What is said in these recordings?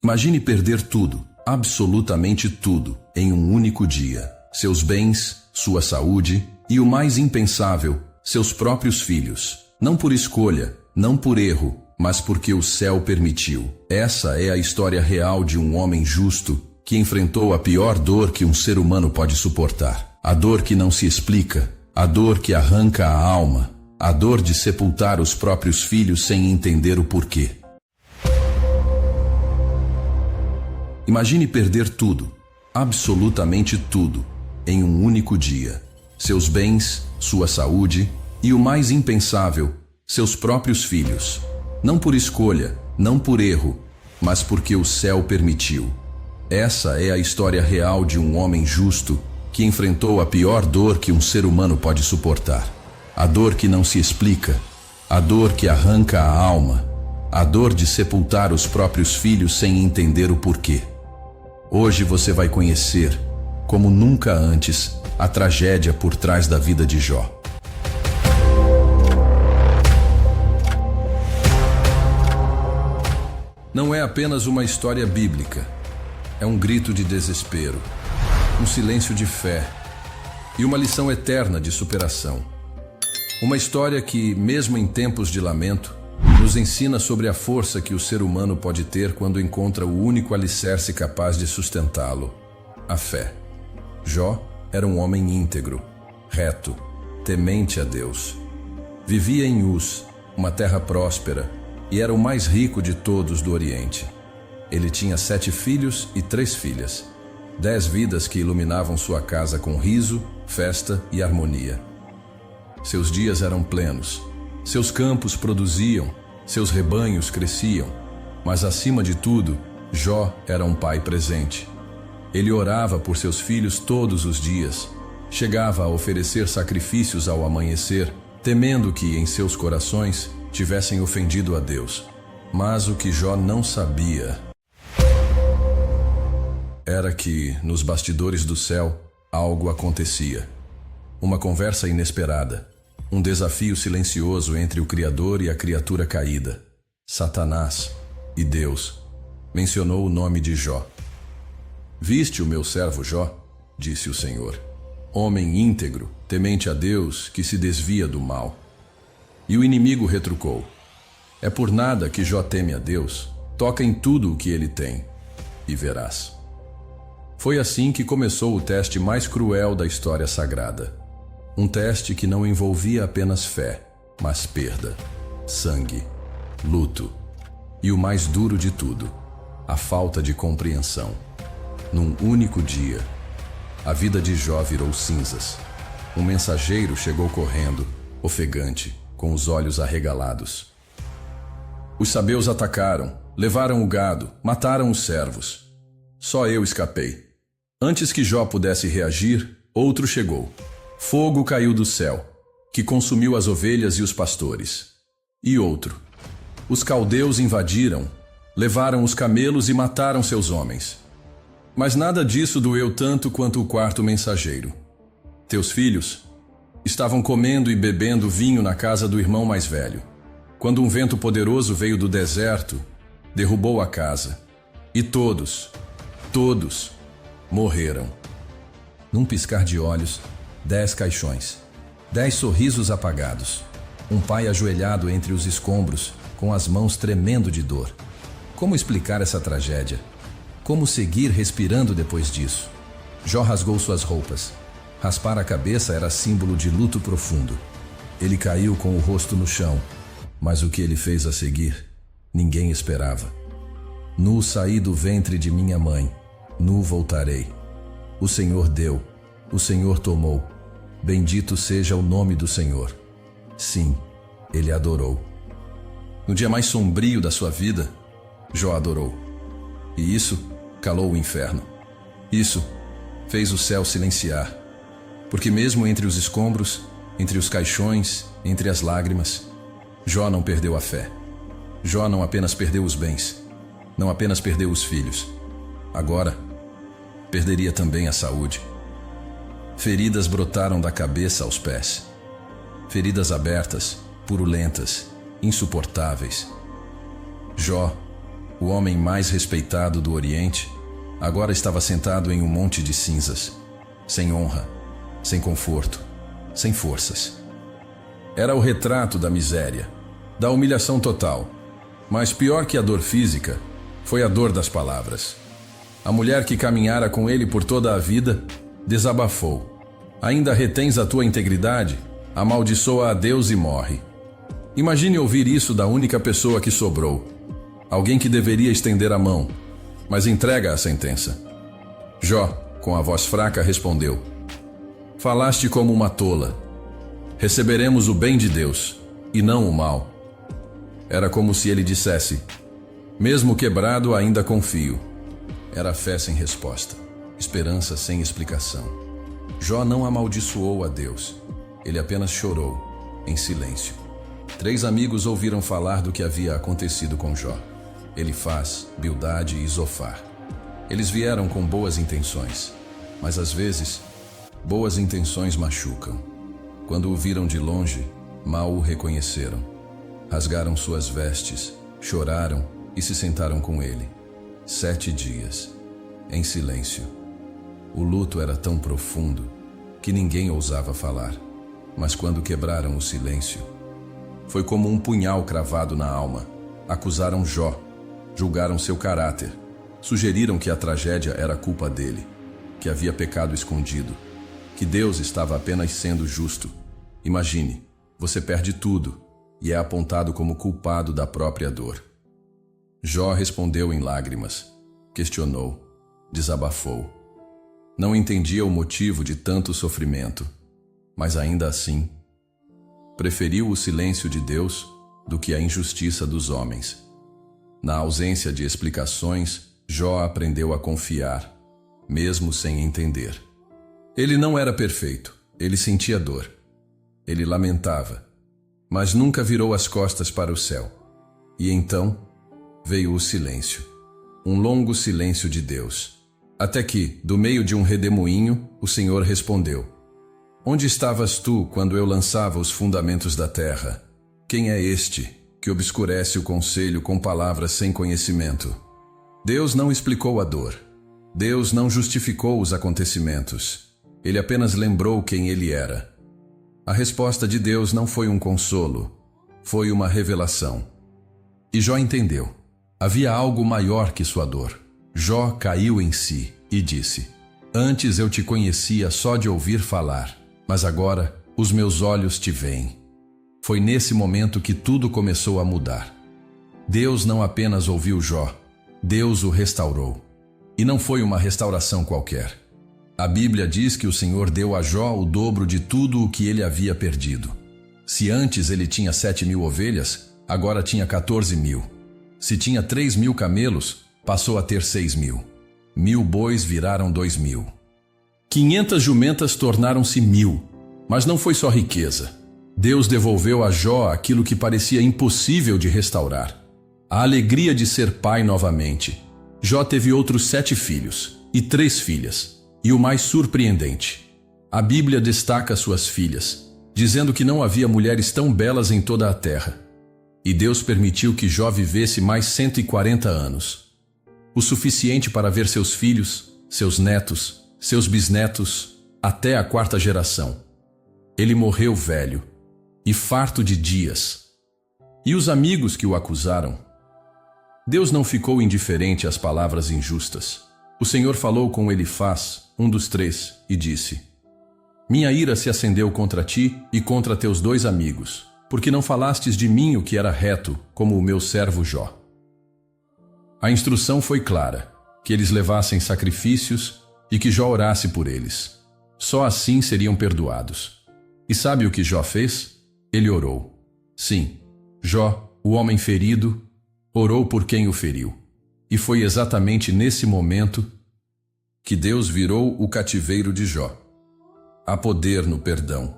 Imagine perder tudo, absolutamente tudo, em um único dia. Seus bens, sua saúde e o mais impensável, seus próprios filhos. Não por escolha, não por erro, mas porque o céu permitiu. Essa é a história real de um homem justo que enfrentou a pior dor que um ser humano pode suportar. A dor que não se explica, a dor que arranca a alma, a dor de sepultar os próprios filhos sem entender o porquê. Imagine perder tudo, absolutamente tudo, em um único dia. Seus bens, sua saúde e o mais impensável, seus próprios filhos. Não por escolha, não por erro, mas porque o céu permitiu. Essa é a história real de um homem justo que enfrentou a pior dor que um ser humano pode suportar. A dor que não se explica, a dor que arranca a alma, a dor de sepultar os próprios filhos sem entender o porquê. Hoje você vai conhecer, como nunca antes, a tragédia por trás da vida de Jó. Não é apenas uma história bíblica, é um grito de desespero, um silêncio de fé e uma lição eterna de superação. Uma história que, mesmo em tempos de lamento, nos ensina sobre a força que o ser humano pode ter quando encontra o único alicerce capaz de sustentá-lo: a fé. Jó era um homem íntegro, reto, temente a Deus. Vivia em Uz, uma terra próspera, e era o mais rico de todos do Oriente. Ele tinha 7 filhos e 3 filhas, 10 vidas que iluminavam sua casa com riso, festa e harmonia. Seus dias eram plenos, seus campos produziam, seus rebanhos cresciam, mas acima de tudo, Jó era um pai presente. Ele orava por seus filhos todos os dias, chegava a oferecer sacrifícios ao amanhecer, temendo que em seus corações tivessem ofendido a Deus. Mas o que Jó não sabia era que, nos bastidores do céu, algo acontecia. Uma conversa inesperada, um desafio silencioso entre o Criador e a criatura caída. Satanás e Deus mencionou o nome de Jó. «Viste o meu servo Jó?» disse o Senhor. «Homem íntegro, temente a Deus, que se desvia do mal». E o inimigo retrucou: «É por nada que Jó teme a Deus. Toca em tudo o que ele tem, e verás». Foi assim que começou o teste mais cruel da história sagrada. Um teste que não envolvia apenas fé, mas perda, sangue, luto e o mais duro de tudo, a falta de compreensão. Num único dia, a vida de Jó virou cinzas. Um mensageiro chegou correndo, ofegante, com os olhos arregalados. Os sabeus atacaram, levaram o gado, mataram os servos. Só eu escapei. Antes que Jó pudesse reagir, outro chegou. Fogo caiu do céu, que consumiu as ovelhas e os pastores. E outro. Os caldeus invadiram, levaram os camelos e mataram seus homens. Mas nada disso doeu tanto quanto o quarto mensageiro. Teus filhos estavam comendo e bebendo vinho na casa do irmão mais velho, quando um vento poderoso veio do deserto, derrubou a casa, e todos morreram. Num piscar de olhos, 10 caixões, 10 sorrisos apagados, um pai ajoelhado entre os escombros, com as mãos tremendo de dor. Como explicar essa tragédia? Como seguir respirando depois disso? Jó rasgou suas roupas. Raspar a cabeça era símbolo de luto profundo. Ele caiu com o rosto no chão, mas o que ele fez a seguir, ninguém esperava. Nu saí do ventre de minha mãe, nu voltarei. O Senhor deu, o Senhor tomou. Bendito seja o nome do Senhor. Sim, ele adorou. No dia mais sombrio da sua vida, Jó adorou. E isso calou o inferno. Isso fez o céu silenciar. Porque mesmo entre os escombros, entre os caixões, entre as lágrimas, Jó não perdeu a fé. Jó não apenas perdeu os bens, não apenas perdeu os filhos. Agora, perderia também a saúde. Feridas brotaram da cabeça aos pés. Feridas abertas, purulentas, insuportáveis. Jó o homem mais respeitado do Oriente, agora estava sentado em um monte de cinzas, sem honra, sem conforto, sem forças. Era o retrato da miséria, da humilhação total. Mas pior que a dor física, foi a dor das palavras. A mulher que caminhara com ele por toda a vida, desabafou. Ainda retens a tua integridade? Amaldiçoa a Deus e morre. Imagine ouvir isso da única pessoa que sobrou. Alguém que deveria estender a mão, mas entrega a sentença. Jó, com a voz fraca, respondeu: Falaste como uma tola. Receberemos o bem de Deus, e não o mal. Era como se ele dissesse: mesmo quebrado, ainda confio. Era fé sem resposta, esperança sem explicação. Jó não amaldiçoou a Deus. Ele apenas chorou, em silêncio. 3 amigos ouviram falar do que havia acontecido com Jó: Elifaz, Bildade e Zofar. Eles vieram com boas intenções, mas às vezes, boas intenções machucam. Quando o viram de longe, mal o reconheceram. Rasgaram suas vestes, choraram e se sentaram com ele. 7 dias, em silêncio. O luto era tão profundo que ninguém ousava falar. Mas quando quebraram o silêncio, foi como um punhal cravado na alma. Acusaram Jó, julgaram seu caráter, sugeriram que a tragédia era culpa dele, que havia pecado escondido, que Deus estava apenas sendo justo. Imagine, você perde tudo e é apontado como culpado da própria dor. Jó respondeu em lágrimas, questionou, desabafou. Não entendia o motivo de tanto sofrimento, mas ainda assim, preferiu o silêncio de Deus do que a injustiça dos homens. Na ausência de explicações, Jó aprendeu a confiar, mesmo sem entender. Ele não era perfeito, ele sentia dor. Ele lamentava, mas nunca virou as costas para o céu. E então veio o silêncio, um longo silêncio de Deus. Até que, do meio de um redemoinho, o Senhor respondeu: Onde estavas tu quando eu lançava os fundamentos da terra? Quem é este que obscurece o conselho com palavras sem conhecimento? Deus não explicou a dor. Deus não justificou os acontecimentos. Ele apenas lembrou quem ele era. A resposta de Deus não foi um consolo, foi uma revelação. E Jó entendeu. Havia algo maior que sua dor. Jó caiu em si e disse: Antes eu te conhecia só de ouvir falar, mas agora os meus olhos te veem. Foi nesse momento que tudo começou a mudar. Deus não apenas ouviu Jó, Deus o restaurou. E não foi uma restauração qualquer. A Bíblia diz que o Senhor deu a Jó o dobro de tudo o que ele havia perdido. Se antes ele tinha 7.000 ovelhas, agora tinha 14.000. Se tinha 3.000 camelos, passou a ter 6.000. 1.000 bois viraram 2.000. 500 jumentas tornaram-se 1.000. Mas não foi só riqueza. Deus devolveu a Jó aquilo que parecia impossível de restaurar: a alegria de ser pai novamente. Jó teve outros 7 filhos e 3 filhas. E o mais surpreendente, a Bíblia destaca suas filhas, dizendo que não havia mulheres tão belas em toda a terra. E Deus permitiu que Jó vivesse mais 140 anos. O suficiente para ver seus filhos, seus netos, seus bisnetos, até a 4ª geração. Ele morreu velho e farto de dias. E os amigos que o acusaram? Deus não ficou indiferente às palavras injustas. O Senhor falou com Elifaz, um dos 3, e disse: Minha ira se acendeu contra ti e contra teus 2 amigos, porque não falastes de mim o que era reto, como o meu servo Jó. A instrução foi clara, que eles levassem sacrifícios e que Jó orasse por eles. Só assim seriam perdoados. E sabe o que Jó fez? Ele orou. Sim, Jó, o homem ferido, orou por quem o feriu. E foi exatamente nesse momento que Deus virou o cativeiro de Jó. Há poder no perdão.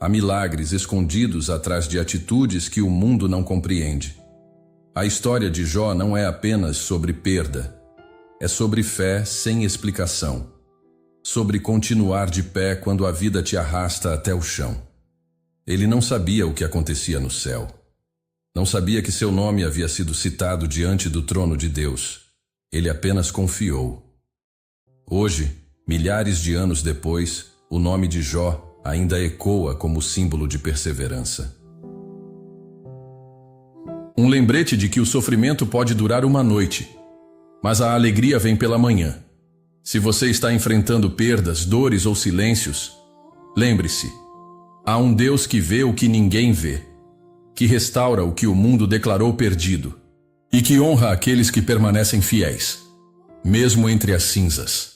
Há milagres escondidos atrás de atitudes que o mundo não compreende. A história de Jó não é apenas sobre perda. É sobre fé sem explicação. Sobre continuar de pé quando a vida te arrasta até o chão. Ele não sabia o que acontecia no céu. Não sabia que seu nome havia sido citado diante do trono de Deus. Ele apenas confiou. Hoje, milhares de anos depois, o nome de Jó ainda ecoa como símbolo de perseverança. Um lembrete de que o sofrimento pode durar uma noite, mas a alegria vem pela manhã. Se você está enfrentando perdas, dores ou silêncios, lembre-se, há um Deus que vê o que ninguém vê, que restaura o que o mundo declarou perdido e que honra aqueles que permanecem fiéis, mesmo entre as cinzas.